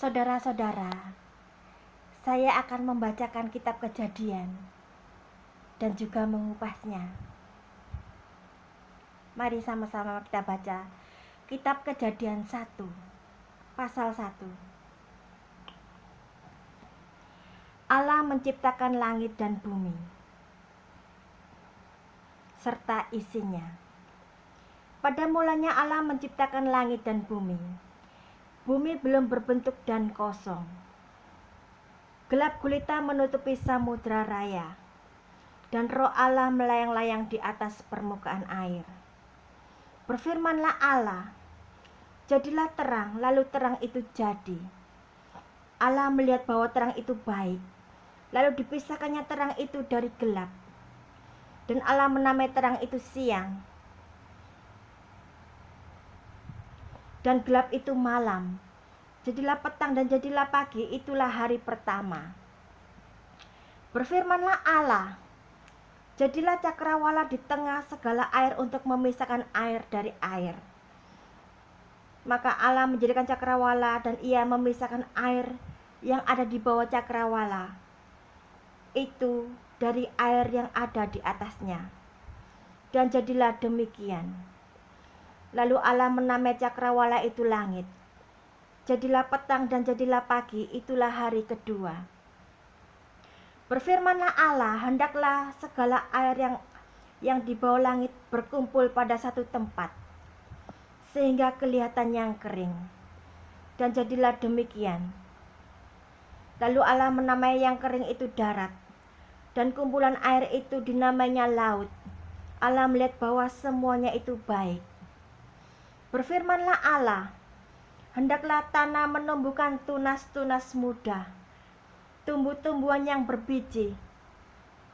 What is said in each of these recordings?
Saudara-saudara, saya akan membacakan kitab Kejadian dan juga mengupasnya. Mari sama-sama kita baca kitab Kejadian 1, pasal 1. Allah menciptakan langit dan bumi serta isinya. Pada mulanya Allah menciptakan langit dan bumi. Bumi belum berbentuk dan kosong. Gelap gulita menutupi samudra raya, dan roh Allah melayang-layang di atas permukaan air. Berfirmanlah Allah, jadilah terang, lalu terang itu jadi. Allah melihat bahwa terang itu baik, lalu dipisahkannya terang itu dari gelap. Dan Allah menamai terang itu siang, dan gelap itu malam. Jadilah petang dan jadilah pagi, itulah hari pertama. Berfirmanlah Allah, jadilah cakrawala di tengah segala air untuk memisahkan air dari air. Maka Allah menjadikan cakrawala dan ia memisahkan air yang ada di bawah cakrawala itu dari air yang ada di atasnya. Dan jadilah demikian. Lalu Allah menamai cakrawala itu langit. Jadilah petang dan jadilah pagi, itulah hari kedua. Berfirmanlah Allah, hendaklah segala air yang di bawah langit berkumpul pada satu tempat, sehingga kelihatan yang kering. Dan jadilah demikian. Lalu Allah menamai yang kering itu darat, dan kumpulan air itu dinamainya laut. Allah melihat bahwa semuanya itu baik. Berfirmanlah Allah, hendaklah tanah menumbuhkan tunas-tunas muda, tumbuh-tumbuhan yang berbiji,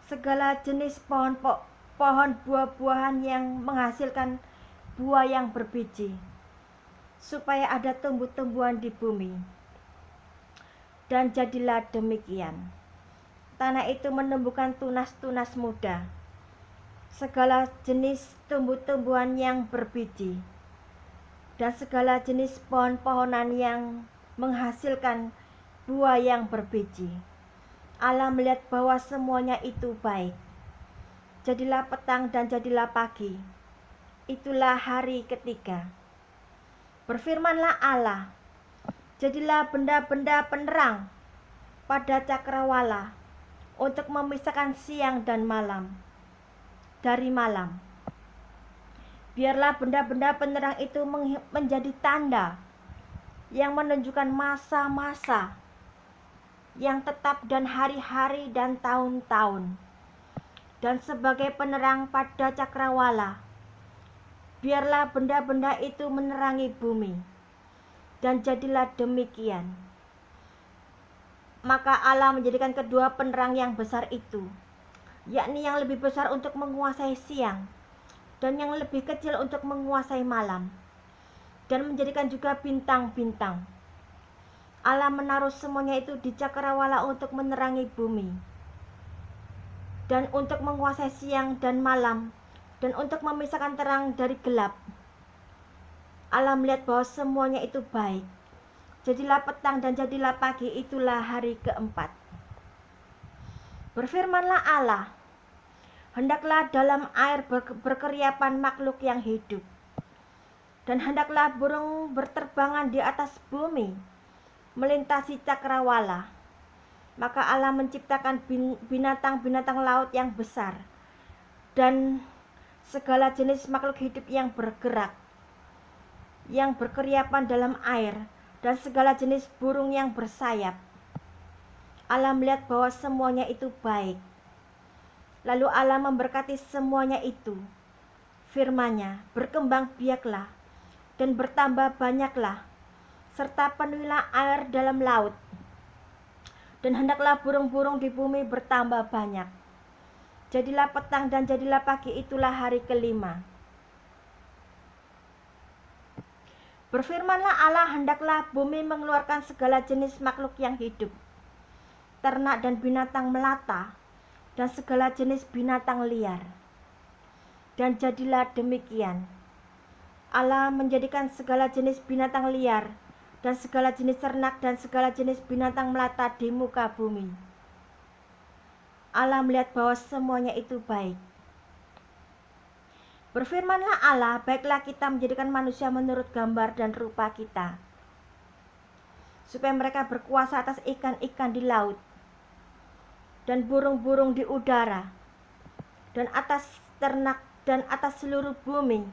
segala jenis pohon buah-buahan yang menghasilkan buah yang berbiji, supaya ada tumbuh-tumbuhan di bumi. Dan jadilah demikian. Tanah itu menumbuhkan tunas-tunas muda, segala jenis tumbuh-tumbuhan yang berbiji, dan segala jenis pohon-pohonan yang menghasilkan buah yang berbiji. Allah melihat bahwa semuanya itu baik. Jadilah petang dan jadilah pagi, itulah hari ketiga. Berfirmanlah Allah, jadilah benda-benda penerang pada cakrawala untuk memisahkan siang dan malam dari malam. Biarlah benda-benda penerang itu menjadi tanda yang menunjukkan masa-masa yang tetap dan hari-hari dan tahun-tahun. Dan sebagai penerang pada cakrawala, biarlah benda-benda itu menerangi bumi. Dan jadilah demikian. Maka Allah menjadikan kedua penerang yang besar itu, yakni yang lebih besar untuk menguasai siang, dan yang lebih kecil untuk menguasai malam, dan menjadikan juga bintang-bintang. Allah menaruh semuanya itu di cakrawala untuk menerangi bumi, dan untuk menguasai siang dan malam, dan untuk memisahkan terang dari gelap. Allah melihat bahwa semuanya itu baik. Jadilah petang dan jadilah pagi, itulah hari keempat. Berfirmanlah Allah, hendaklah dalam air berkeriapan makhluk yang hidup, dan hendaklah burung berterbangan di atas bumi, melintasi cakrawala. Maka Allah menciptakan binatang-binatang laut yang besar, dan segala jenis makhluk hidup yang bergerak, yang berkeriapan dalam air, dan segala jenis burung yang bersayap. Allah melihat bahwa semuanya itu baik. Lalu Allah memberkati semuanya itu. Firman-Nya, berkembang biaklah dan bertambah banyaklah, serta penuhilah air dalam laut. Dan hendaklah burung-burung di bumi bertambah banyak. Jadilah petang dan jadilah pagi, itulah hari kelima. Berfirmanlah Allah, hendaklah bumi mengeluarkan segala jenis makhluk yang hidup, ternak dan binatang melata, dan segala jenis binatang liar. Dan jadilah demikian. Allah menjadikan segala jenis binatang liar dan segala jenis ternak dan segala jenis binatang melata di muka bumi. Allah melihat bahwa semuanya itu baik. Berfirmanlah Allah, baiklah kita menjadikan manusia menurut gambar dan rupa kita, supaya mereka berkuasa atas ikan-ikan di laut, dan burung-burung di udara, dan atas ternak, dan atas seluruh bumi,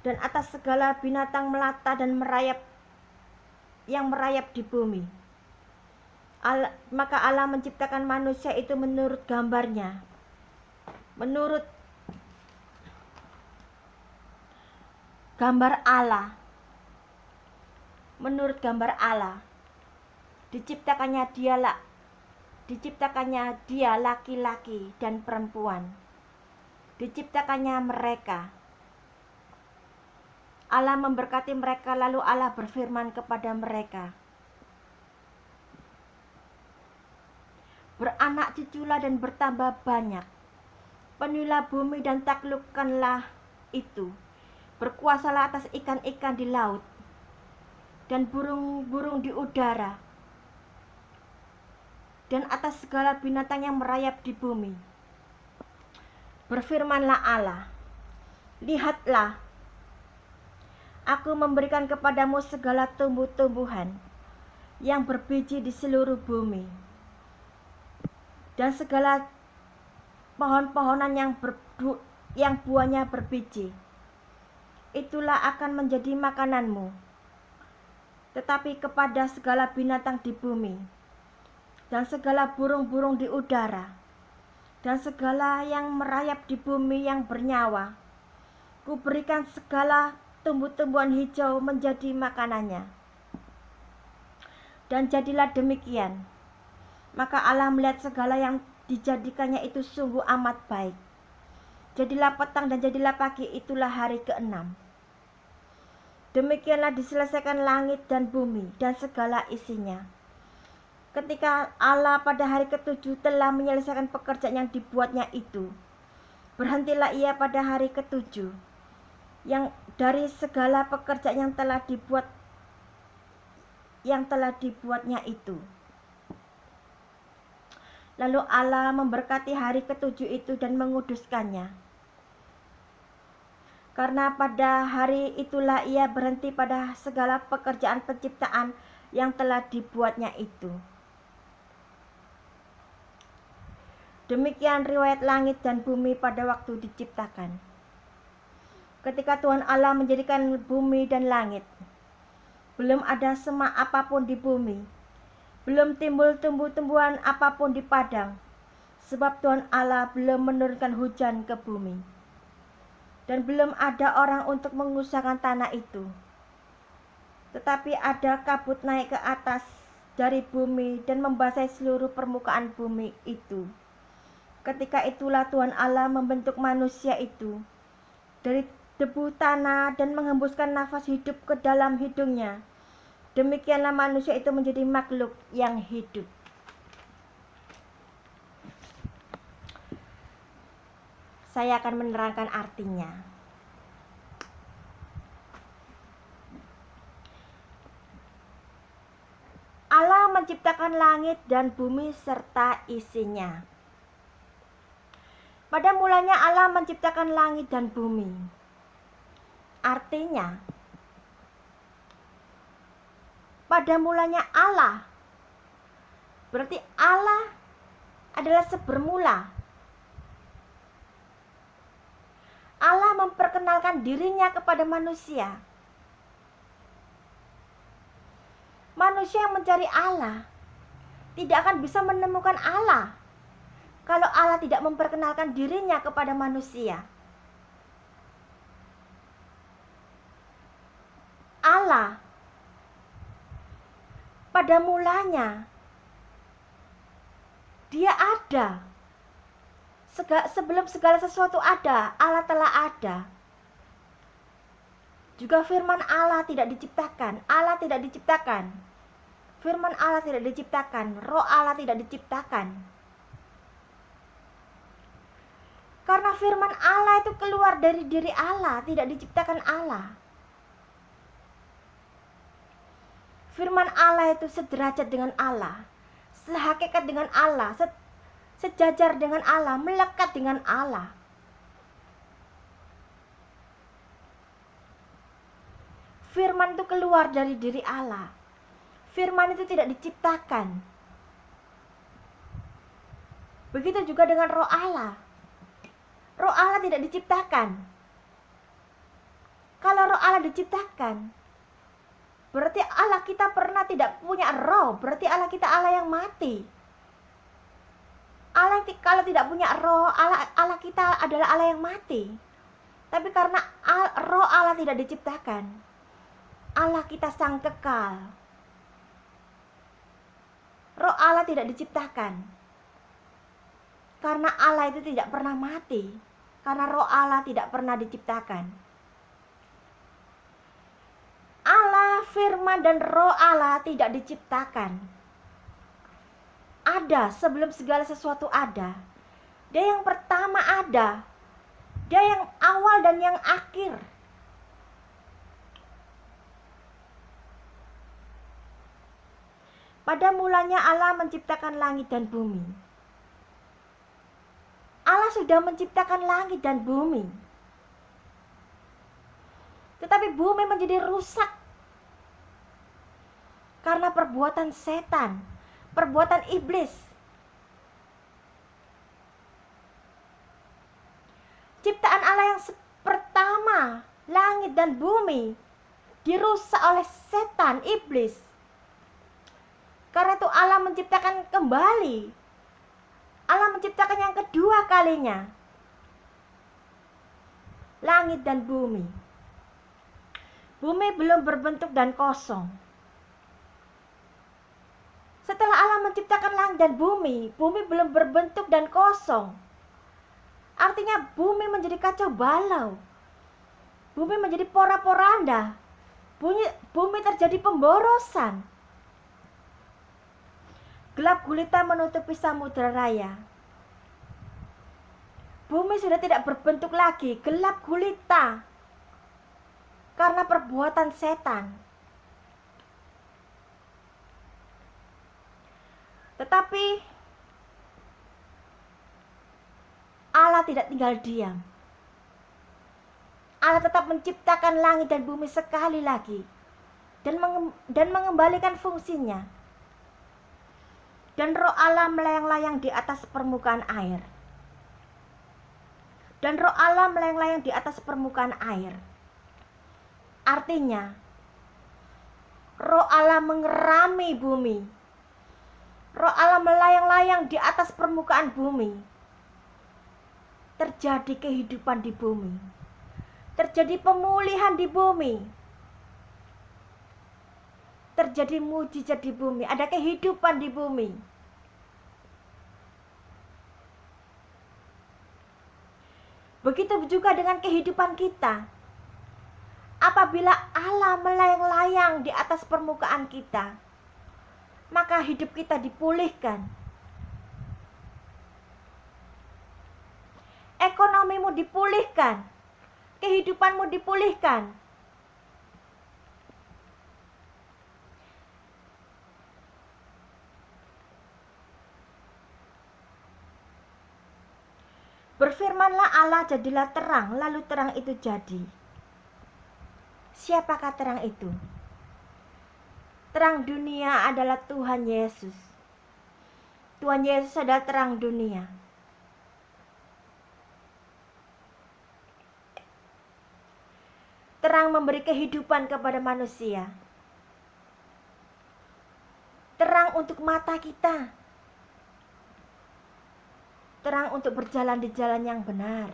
dan atas segala binatang melata dan yang merayap di bumi. Maka Allah menciptakan manusia itu menurut gambarnya, menurut gambar Allah. Menurut gambar Allah diciptakannya dia laki-laki dan perempuan. Diciptakannya mereka. Allah memberkati mereka, lalu Allah berfirman kepada mereka, beranak cuculah dan bertambah banyak, penuhilah bumi dan taklukkanlah itu, berkuasalah atas ikan-ikan di laut dan burung-burung di udara, dan atas segala binatang yang merayap di bumi. Berfirmanlah Allah, lihatlah, aku memberikan kepadamu segala tumbuh-tumbuhan yang berbiji di seluruh bumi, dan segala pohon-pohonan yang buahnya berbiji. Itulah akan menjadi makananmu. Tetapi kepada segala binatang di bumi, dan segala burung-burung di udara, dan segala yang merayap di bumi yang bernyawa, kuberikan segala tumbuh-tumbuhan hijau menjadi makanannya. Dan jadilah demikian. Maka Allah melihat segala yang dijadikannya itu sungguh amat baik. Jadilah petang dan jadilah pagi, itulah hari ke-6. Demikianlah diselesaikan langit dan bumi dan segala isinya. Ketika Allah pada hari ke-7 telah menyelesaikan pekerjaan yang dibuatnya itu, berhentilah ia pada hari ke-7 yang dari segala pekerjaan yang telah dibuatnya itu. Lalu Allah memberkati hari ke-7 itu dan menguduskannya, karena pada hari itulah ia berhenti pada segala pekerjaan penciptaan yang telah dibuatnya itu. Demikian riwayat langit dan bumi pada waktu diciptakan. Ketika Tuhan Allah menjadikan bumi dan langit, belum ada semak apapun di bumi, belum timbul tumbuh-tumbuhan apapun di padang, sebab Tuhan Allah belum menurunkan hujan ke bumi, dan belum ada orang untuk mengusahakan tanah itu. Tetapi ada kabut naik ke atas dari bumi dan membasahi seluruh permukaan bumi itu. Ketika itulah Tuhan Allah membentuk manusia itu dari debu tanah dan menghembuskan nafas hidup ke dalam hidungnya. Demikianlah manusia itu menjadi makhluk yang hidup. Saya akan menerangkan artinya. Allah menciptakan langit dan bumi serta isinya. Pada mulanya Allah menciptakan langit dan bumi. Artinya, pada mulanya Allah, berarti Allah adalah sebermula. Allah memperkenalkan dirinya kepada manusia. Manusia yang mencari Allah tidak akan bisa menemukan Allah kalau Allah tidak memperkenalkan dirinya kepada manusia. Allah pada mulanya Dia ada. Sebelum segala sesuatu ada, Allah telah ada. Juga firman Allah tidak diciptakan. Allah tidak diciptakan. Firman Allah tidak diciptakan. Roh Allah tidak diciptakan. Karena firman Allah itu keluar dari diri Allah, tidak diciptakan Allah. Firman Allah itu sederajat dengan Allah, sehakikat dengan Allah, sejajar dengan Allah, melekat dengan Allah. Firman itu keluar dari diri Allah. Firman itu tidak diciptakan. Begitu juga dengan Roh Allah. Roh Allah tidak diciptakan. Kalau Roh Allah diciptakan, berarti Allah kita pernah tidak punya roh, berarti Allah kita Allah yang mati. Allah kalau tidak punya roh, Allah kita adalah Allah yang mati. Tapi karena roh Allah tidak diciptakan, Allah kita sang kekal. Roh Allah tidak diciptakan, karena Allah itu tidak pernah mati, karena roh Allah tidak pernah diciptakan. Allah, firman dan roh Allah tidak diciptakan. Ada sebelum segala sesuatu ada. Dia yang pertama ada. Dia yang awal dan yang akhir. Pada mulanya Allah menciptakan langit dan bumi. Allah sudah menciptakan langit dan bumi. Tetapi bumi menjadi rusak karena perbuatan setan, perbuatan iblis. Ciptaan Allah yang pertama, langit dan bumi, dirusak oleh setan, iblis. Karena itu Allah menciptakan kembali. Allah menciptakan yang kedua kalinya, langit dan bumi. Bumi belum berbentuk dan kosong. Setelah Allah menciptakan langit dan bumi belum berbentuk dan kosong. Artinya bumi menjadi kacau balau. Bumi menjadi pora-poranda. Bumi terjadi pemborosan. Gelap gulita menutupi samudera raya. Bumi sudah tidak berbentuk lagi, gelap gulita. Karena perbuatan setan. Tetapi Allah tidak tinggal diam. Allah tetap menciptakan langit dan bumi sekali lagi dan mengembalikan fungsinya. Dan roh Allah melayang-layang di atas permukaan air. Dan roh Allah melayang-layang di atas permukaan air. Artinya, roh Allah mengerami bumi. Roh Allah melayang-layang di atas permukaan bumi. Terjadi kehidupan di bumi. Terjadi pemulihan di bumi. Terjadi mujizat di bumi. Ada kehidupan di bumi. Begitu juga dengan kehidupan kita. Apabila Allah melayang-layang di atas permukaan kita, maka hidup kita dipulihkan. Ekonomimu dipulihkan. Kehidupanmu dipulihkan. Berfirmanlah Allah, jadilah terang, lalu terang itu jadi. Siapakah terang itu? Terang dunia adalah Tuhan Yesus. Tuhan Yesus adalah terang dunia. Terang memberi kehidupan kepada manusia. Terang untuk mata kita. Terang untuk berjalan di jalan yang benar.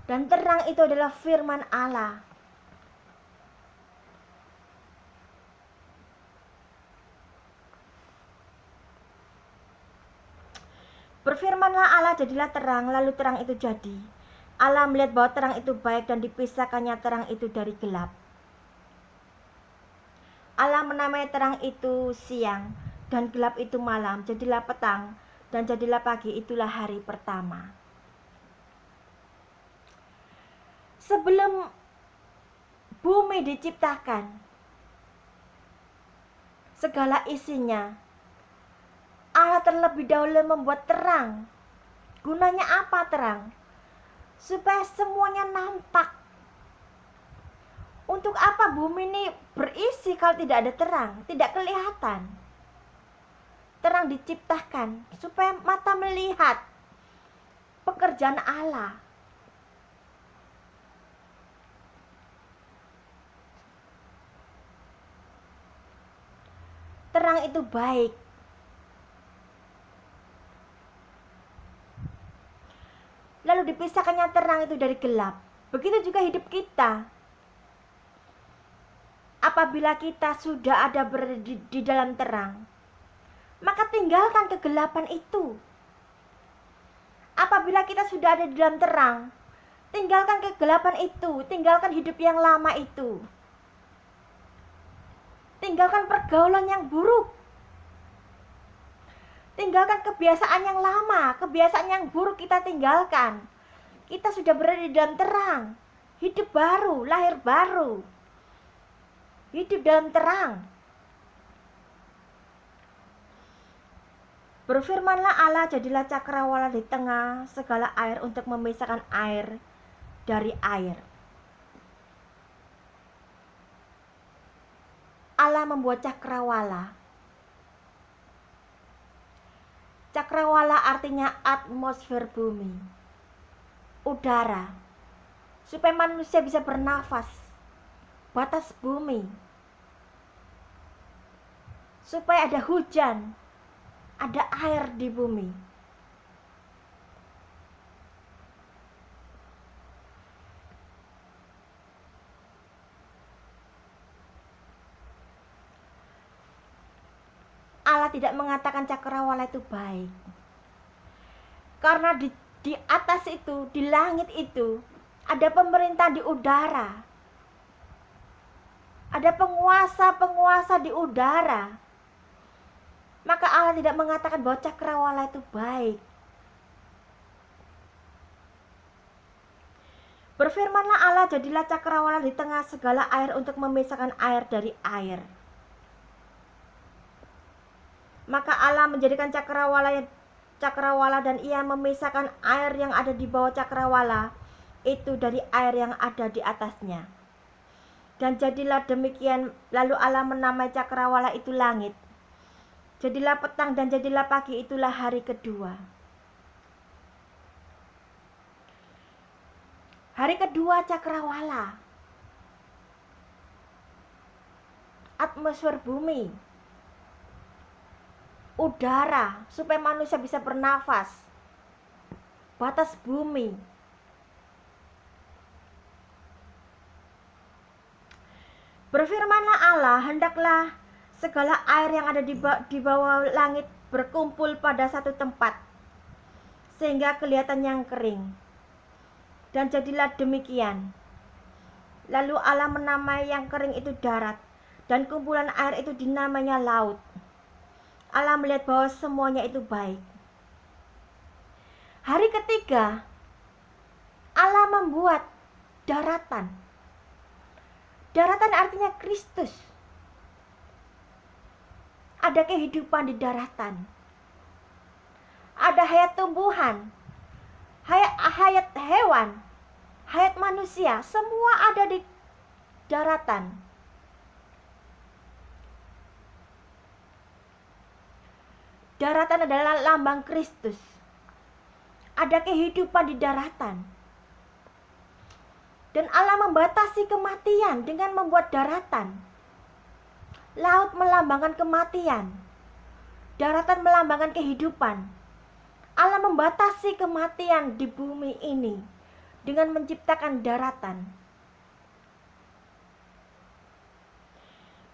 Dan terang itu adalah firman Allah. Berfirmanlah Allah, jadilah terang, lalu terang itu jadi. Allah melihat bahwa terang itu baik dan dipisahkannya terang itu dari gelap. Allah menamai terang itu siang dan gelap itu malam, jadilah petang dan jadilah pagi, itulah hari pertama. Sebelum bumi diciptakan, segala isinya. Allah terlebih dahulu membuat terang. Gunanya apa terang? Supaya semuanya nampak. Untuk apa bumi ini berisi kalau tidak ada terang? Tidak kelihatan. Terang diciptakan supaya mata melihat pekerjaan Allah. Terang itu baik. Lalu dipisahkannya terang itu dari gelap. Begitu juga hidup kita. Apabila kita sudah ada berada di dalam terang, maka tinggalkan kegelapan itu. Apabila kita sudah ada di dalam terang, tinggalkan kegelapan itu, tinggalkan hidup yang lama itu. Tinggalkan pergaulan yang buruk. Tinggalkan kebiasaan yang lama, kebiasaan yang buruk kita tinggalkan. Kita sudah berada di dalam terang, hidup baru, lahir baru. Hidup dalam terang. Berfirmanlah Allah, jadilah cakrawala di tengah segala air untuk memisahkan air dari air. Allah membuat cakrawala. Cakrawala artinya atmosfer bumi, udara, supaya manusia bisa bernafas, batas bumi, supaya ada hujan, ada air di bumi. Allah tidak mengatakan cakrawala itu baik. Karena di atas itu, di langit itu, ada pemerintah di udara. Ada penguasa-penguasa di udara. Maka Allah tidak mengatakan bahwa cakrawala itu baik. Berfirmanlah Allah, jadilah cakrawala di tengah segala air untuk memisahkan air dari air. Maka Allah menjadikan cakrawala dan ia memisahkan air yang ada di bawah cakrawala itu dari air yang ada di atasnya. Dan jadilah demikian, lalu Allah menamai cakrawala itu langit. Jadilah petang dan jadilah pagi, itulah hari kedua. Hari kedua cakrawala. Atmosfer bumi, udara, supaya manusia bisa bernafas, batas bumi. Berfirmanlah Allah, hendaklah segala air yang ada di bawah langit berkumpul pada satu tempat, sehingga kelihatan yang kering. Dan jadilah demikian. Lalu Allah menamai yang kering itu darat, dan kumpulan air itu dinamainya laut. Allah melihat bahwa semuanya itu baik. Hari ketiga, Allah membuat daratan. Daratan artinya Kristus. Ada kehidupan di daratan. Ada hayat tumbuhan, hayat hewan, hayat manusia, semua ada di daratan. Daratan adalah lambang Kristus. Ada kehidupan di daratan. Dan Allah membatasi kematian dengan membuat daratan. Laut melambangkan kematian. Daratan melambangkan kehidupan. Allah membatasi kematian di bumi ini dengan menciptakan daratan.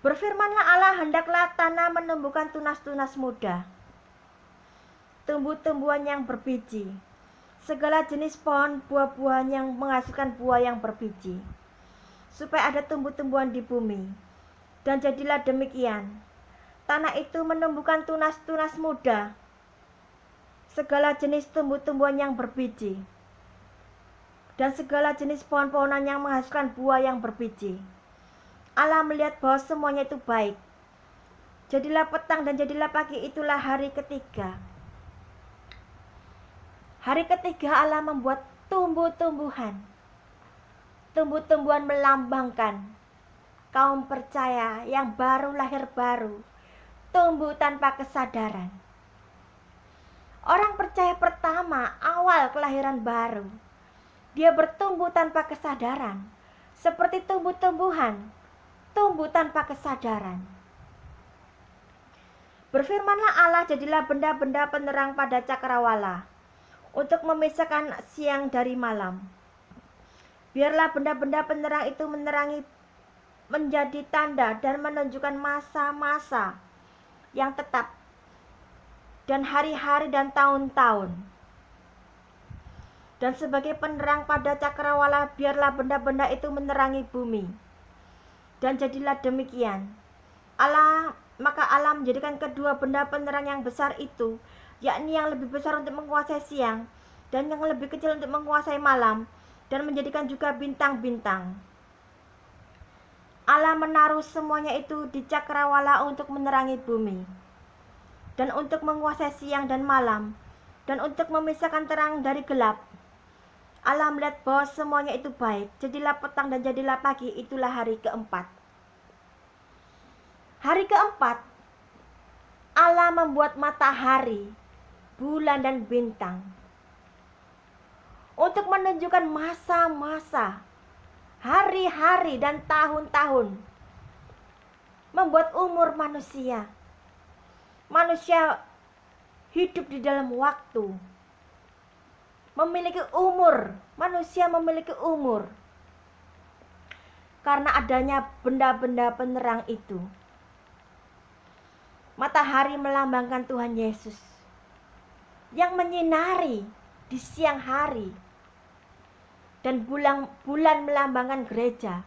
Berfirmanlah Allah, hendaklah tanah menumbuhkan tunas-tunas muda, tumbuh-tumbuhan yang berbiji, segala jenis pohon buah-buahan yang menghasilkan buah yang berbiji, supaya ada tumbuh-tumbuhan di bumi. Dan jadilah demikian. Tanah itu menumbuhkan tunas-tunas muda, segala jenis tumbuh-tumbuhan yang berbiji, dan segala jenis pohon-pohonan yang menghasilkan buah yang berbiji. Allah melihat bahwa semuanya itu baik. Jadilah petang dan jadilah pagi, itulah hari ketiga. Hari ketiga Allah membuat tumbuh-tumbuhan. Tumbuh-tumbuhan melambangkan kaum percaya yang baru lahir baru, tumbuh tanpa kesadaran. Orang percaya pertama awal kelahiran baru, dia bertumbuh tanpa kesadaran, seperti tumbuh-tumbuhan, tumbuh tanpa kesadaran. Berfirmanlah Allah, jadilah benda-benda penerang pada cakrawala, untuk memisahkan siang dari malam. Biarlah benda-benda penerang itu menerangi, menjadi tanda dan menunjukkan masa-masa yang tetap, dan hari-hari dan tahun-tahun. Dan sebagai penerang pada cakrawala, biarlah benda-benda itu menerangi bumi. Dan jadilah demikian. Maka Allah menjadikan kedua benda penerang yang besar itu, yakni yang lebih besar untuk menguasai siang, dan yang lebih kecil untuk menguasai malam, dan menjadikan juga bintang-bintang. Allah menaruh semuanya itu di cakrawala untuk menerangi bumi, dan untuk menguasai siang dan malam, dan untuk memisahkan terang dari gelap. Allah melihat bahwa semuanya itu baik. Jadilah petang dan jadilah pagi, itulah hari keempat. Hari keempat, Allah membuat matahari, bulan dan bintang untuk menunjukkan masa-masa, hari-hari dan tahun-tahun, membuat umur manusia. Manusia hidup di dalam waktu, memiliki umur, manusia memiliki umur karena adanya benda-benda penerang itu. Matahari melambangkan Tuhan Yesus yang menyinari di siang hari, dan bulan melambangkan gereja.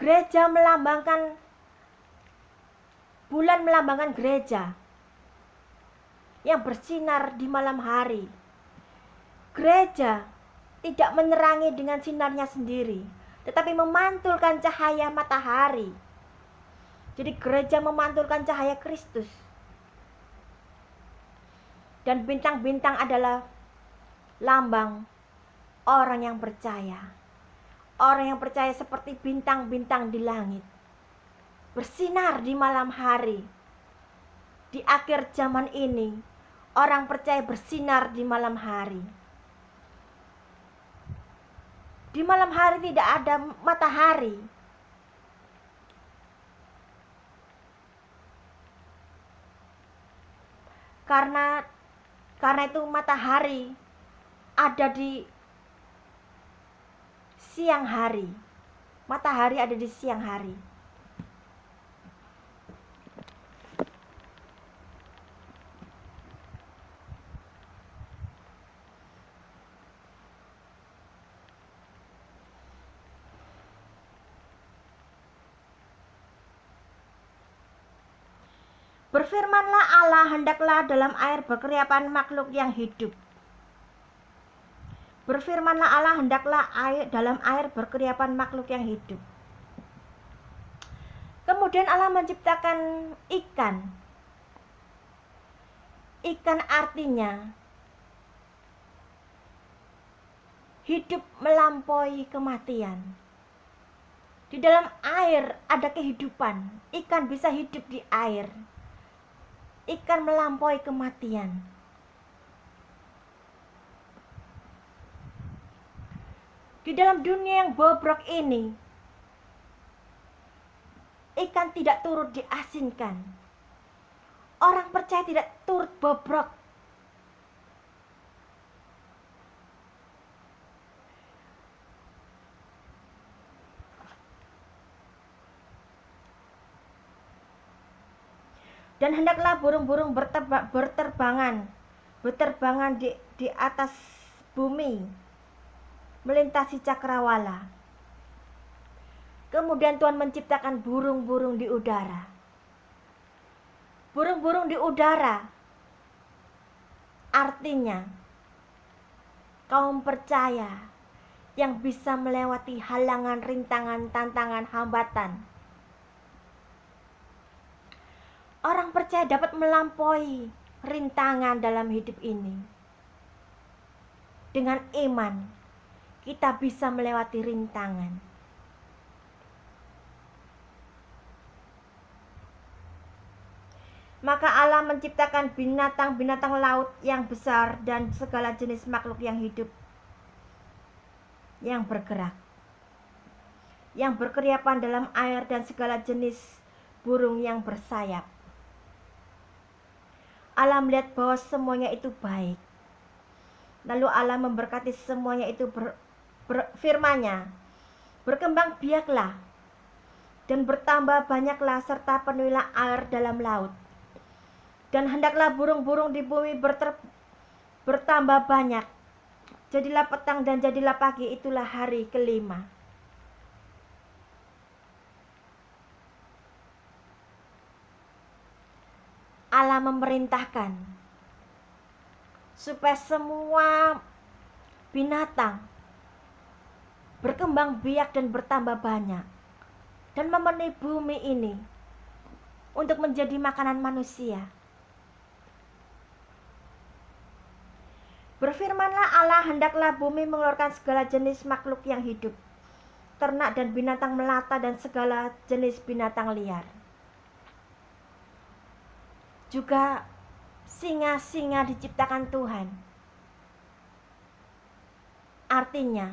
Gereja melambangkan, bulan melambangkan gereja yang bersinar di malam hari. Gereja tidak menerangi dengan sinarnya sendiri, tetapi memantulkan cahaya matahari. Jadi gereja memantulkan cahaya Kristus. Dan bintang-bintang adalah lambang orang yang percaya. Orang yang percaya seperti bintang-bintang di langit, bersinar di malam hari. Di akhir zaman ini, orang percaya bersinar di malam hari. Di malam hari tidak ada matahari. Karena itu matahari ada di siang hari. Matahari ada di siang hari. Berfirmanlah Allah, hendaklah dalam air berkeriapan makhluk yang hidup. Berfirmanlah Allah, hendaklah dalam air berkeriapan makhluk yang hidup. Kemudian Allah menciptakan ikan. Ikan artinya hidup melampaui kematian. Di dalam air ada kehidupan. Ikan bisa hidup di air. Ikan melampaui kematian. Di dalam dunia yang bobrok ini, ikan tidak turut diasinkan. Orang percaya tidak turut bobrok. Dan hendaklah burung-burung berterbangan di atas bumi, melintasi cakrawala. Kemudian Tuhan menciptakan burung-burung di udara. Burung-burung di udara artinya kaum percaya yang bisa melewati halangan, rintangan, tantangan, hambatan. Orang percaya dapat melampaui rintangan dalam hidup ini. Dengan iman, kita bisa melewati rintangan. Maka Allah menciptakan binatang-binatang laut yang besar dan segala jenis makhluk yang hidup, yang bergerak, yang berkeriapan dalam air, dan segala jenis burung yang bersayap. Allah melihat bahwa semuanya itu baik. Lalu Allah memberkati semuanya itu firman-Nya, berkembang biaklah dan bertambah banyaklah serta penuhilah air dalam laut. Dan hendaklah burung-burung di bumi bertambah banyak. Jadilah petang dan jadilah pagi, itulah hari kelima. Allah memerintahkan supaya semua binatang berkembang biak dan bertambah banyak, dan memenuhi bumi ini untuk menjadi makanan manusia. Berfirmanlah Allah, hendaklah bumi mengeluarkan segala jenis makhluk yang hidup, ternak dan binatang melata dan segala jenis binatang liar. Juga singa-singa diciptakan Tuhan. Artinya,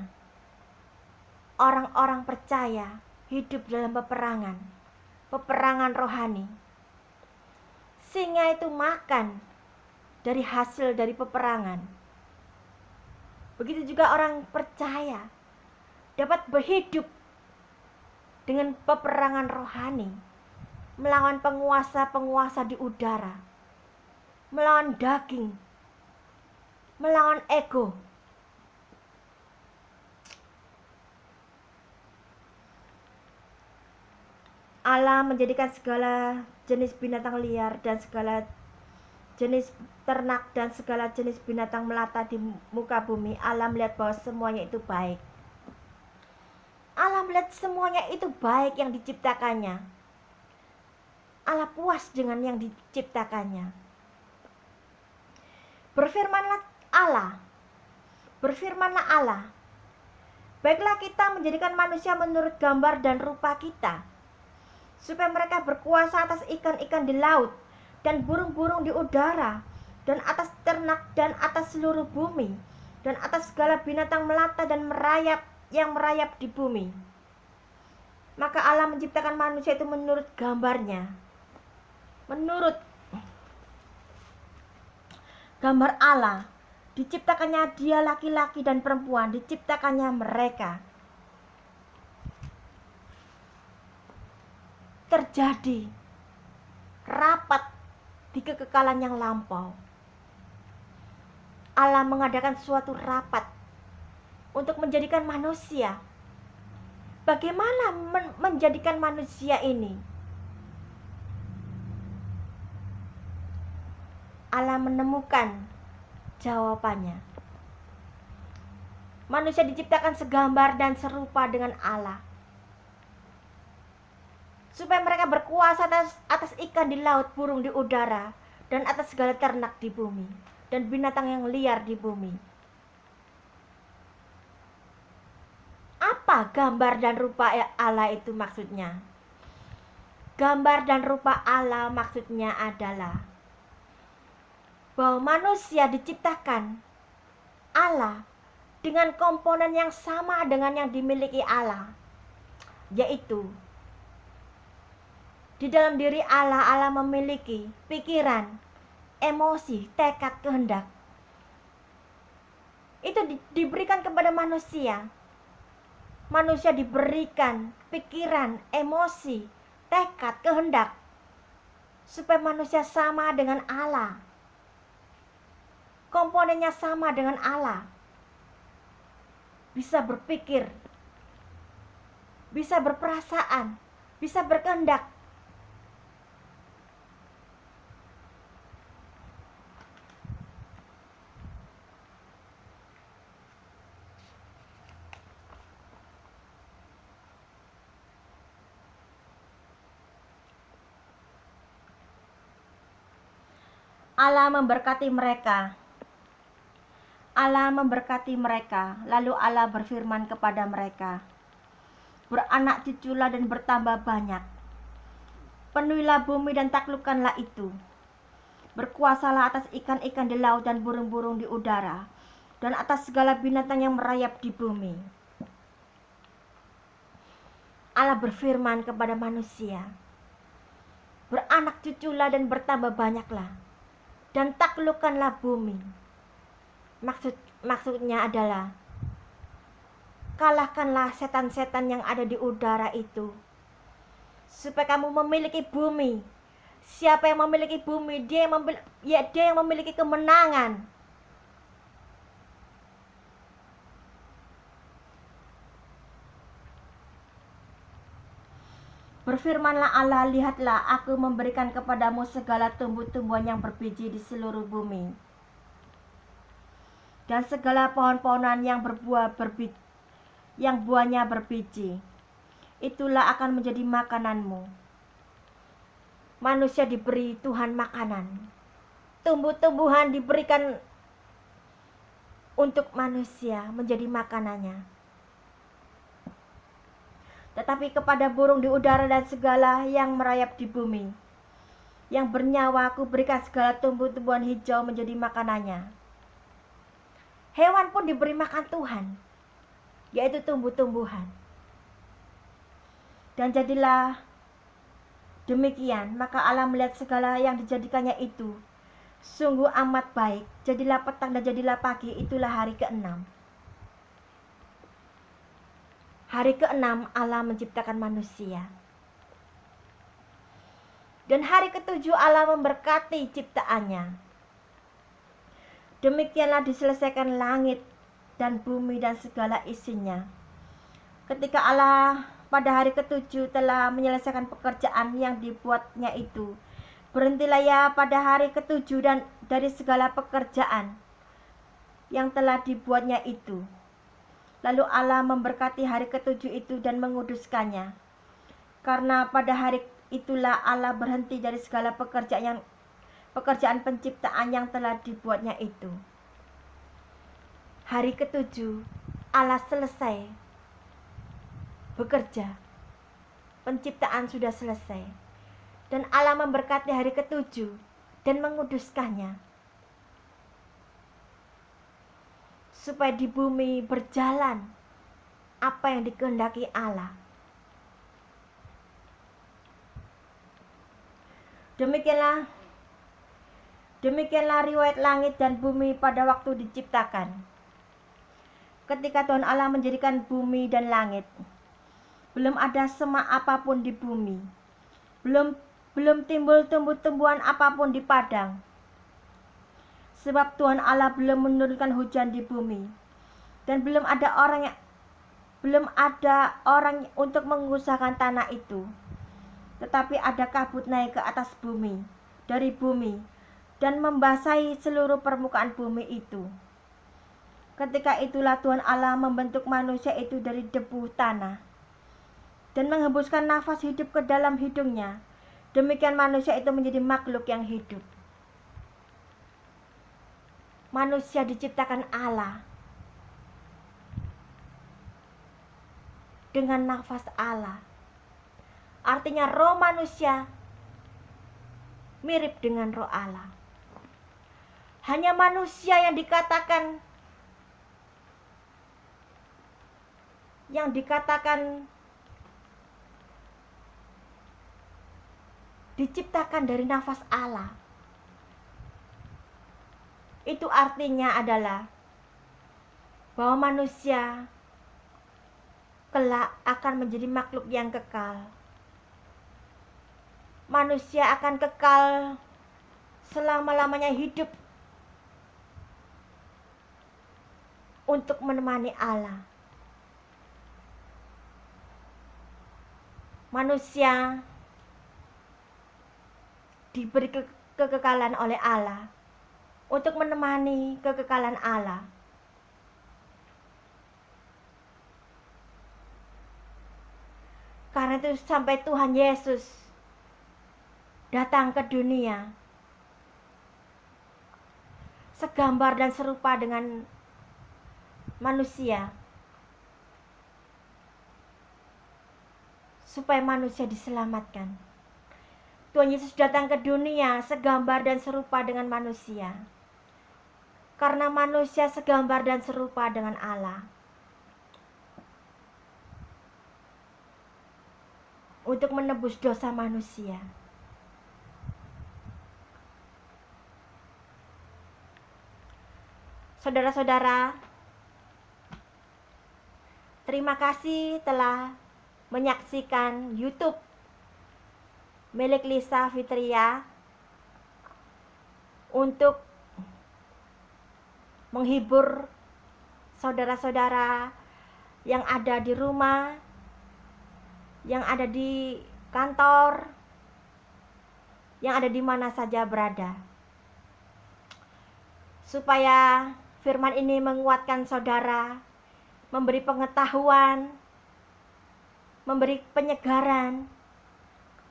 orang-orang percaya hidup dalam peperangan rohani. Singa itu makan dari hasil dari peperangan. Begitu juga orang percaya dapat berhidup dengan peperangan rohani, melawan penguasa-penguasa di udara, melawan daging, melawan ego. Allah menjadikan segala jenis binatang liar dan segala jenis ternak dan segala jenis binatang melata di muka bumi. Allah melihat bahwa semuanya itu baik. Allah melihat semuanya itu baik yang diciptakannya. Allah puas dengan yang diciptakannya. Berfirmanlah Allah, baiklah kita menjadikan manusia menurut gambar dan rupa kita, supaya mereka berkuasa atas ikan-ikan di laut dan burung-burung di udara, dan atas ternak, dan atas seluruh bumi, dan atas segala binatang melata dan yang merayap di bumi. Maka Allah menciptakan manusia itu menurut gambarnya. Menurut gambar Allah, diciptakannya dia laki-laki dan perempuan, diciptakannya mereka. Terjadi rapat di kekekalan yang lampau. Allah mengadakan suatu rapat untuk menjadikan manusia. Bagaimana menjadikan manusia ini? Allah menemukan jawabannya. Manusia diciptakan segambar dan serupa dengan Allah, supaya mereka berkuasa atas ikan di laut, burung di udara, dan atas segala ternak di bumi, dan binatang yang liar di bumi. Apa gambar dan rupa Allah itu maksudnya? Gambar dan rupa Allah maksudnya adalah bahwa manusia diciptakan Allah dengan komponen yang sama dengan yang dimiliki Allah, yaitu di dalam diri Allah memiliki pikiran, emosi, tekad, kehendak. Itu diberikan kepada manusia. Manusia diberikan pikiran, emosi, tekad, kehendak, supaya manusia sama dengan Allah. Komponennya sama dengan Allah. Bisa berpikir, bisa berperasaan, bisa berkehendak. Allah memberkati mereka. Allah memberkati mereka. Lalu Allah berfirman kepada mereka, beranak cuculah dan bertambah banyak. Penuhilah bumi dan taklukkanlah itu. Berkuasalah atas ikan-ikan di laut dan burung-burung di udara, dan atas segala binatang yang merayap di bumi. Allah berfirman kepada manusia, beranak cuculah dan bertambah banyaklah, dan taklukkanlah bumi. Maksudnya adalah, kalahkanlah setan-setan yang ada di udara itu, supaya kamu memiliki bumi. Siapa yang memiliki bumi, dia yang memiliki kemenangan. Berfirmanlah Allah, lihatlah, aku memberikan kepadamu segala tumbuh-tumbuhan yang berbiji di seluruh bumi, dan segala pohon-pohonan yang berbuah berbiji, yang buahnya berbiji. Itulah akan menjadi makananmu. Manusia diberi Tuhan makanan. Tumbuh-tumbuhan diberikan untuk manusia menjadi makanannya. Tetapi kepada burung di udara dan segala yang merayap di bumi, yang bernyawa, aku berikan segala tumbuh-tumbuhan hijau menjadi makanannya. Hewan pun diberi makan Tuhan, yaitu tumbuh-tumbuhan. Dan jadilah demikian. Maka Allah melihat segala yang dijadikannya itu sungguh amat baik. Jadilah petang dan jadilah pagi. Itulah hari ke-6. Hari ke-6 Allah menciptakan manusia. Dan hari ke-7 Allah memberkati ciptaannya. Demikianlah diselesaikan langit dan bumi dan segala isinya. Ketika Allah pada hari ke-7 telah menyelesaikan pekerjaan yang dibuatnya itu, berhentilah ia pada hari ke-7 dan dari segala pekerjaan yang telah dibuatnya itu. Lalu Allah memberkati hari ke-7 itu dan menguduskannya, karena pada hari itulah Allah berhenti dari segala pekerjaan penciptaan yang telah dibuatnya itu. Hari ke-7 Allah selesai bekerja. Penciptaan sudah selesai. Dan Allah memberkati hari ke-7 dan menguduskannya, supaya di bumi berjalan apa yang dikehendaki Allah. Demikianlah riwayat langit dan bumi pada waktu diciptakan. Ketika Tuhan Allah menjadikan bumi dan langit, belum ada semak apapun di bumi, belum timbul tumbuh-tumbuhan apapun di padang, sebab Tuhan Allah belum menurunkan hujan di bumi, dan belum ada orang untuk mengusahakan tanah itu. Tetapi ada kabut naik ke atas bumi, dari bumi, dan membasahi seluruh permukaan bumi itu. Ketika itulah Tuhan Allah membentuk manusia itu dari debu tanah, dan menghembuskan nafas hidup ke dalam hidungnya. Demikian manusia itu menjadi makhluk yang hidup. Manusia diciptakan Allah dengan nafas Allah. Artinya roh manusia mirip dengan roh Allah. Hanya manusia yang dikatakan diciptakan dari nafas Allah. Itu artinya adalah bahwa manusia kelak akan menjadi makhluk yang kekal. Manusia akan kekal selama-lamanya hidup untuk menemani Allah. Manusia diberi kekekalan oleh Allah untuk menemani kekekalan Allah. Karena itu sampai Tuhan Yesus datang ke dunia, segambar dan serupa dengan manusia, supaya manusia diselamatkan. Tuhan Yesus datang ke dunia segambar dan serupa dengan manusia, karena manusia segambar dan serupa dengan Allah, untuk menebus dosa manusia. Saudara-saudara, terima kasih telah menyaksikan YouTube milik Lisa Fitria untuk menghibur saudara-saudara yang ada di rumah, yang ada di kantor, yang ada di mana saja berada, supaya firman ini menguatkan saudara, memberi pengetahuan, memberi penyegaran,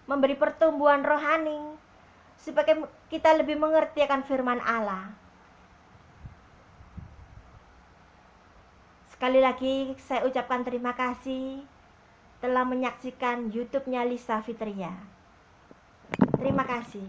memberi pertumbuhan rohani, supaya kita lebih mengerti akan firman Allah. Sekali lagi saya ucapkan terima kasih telah menyaksikan YouTube-nya Lisa Fitria. Terima kasih.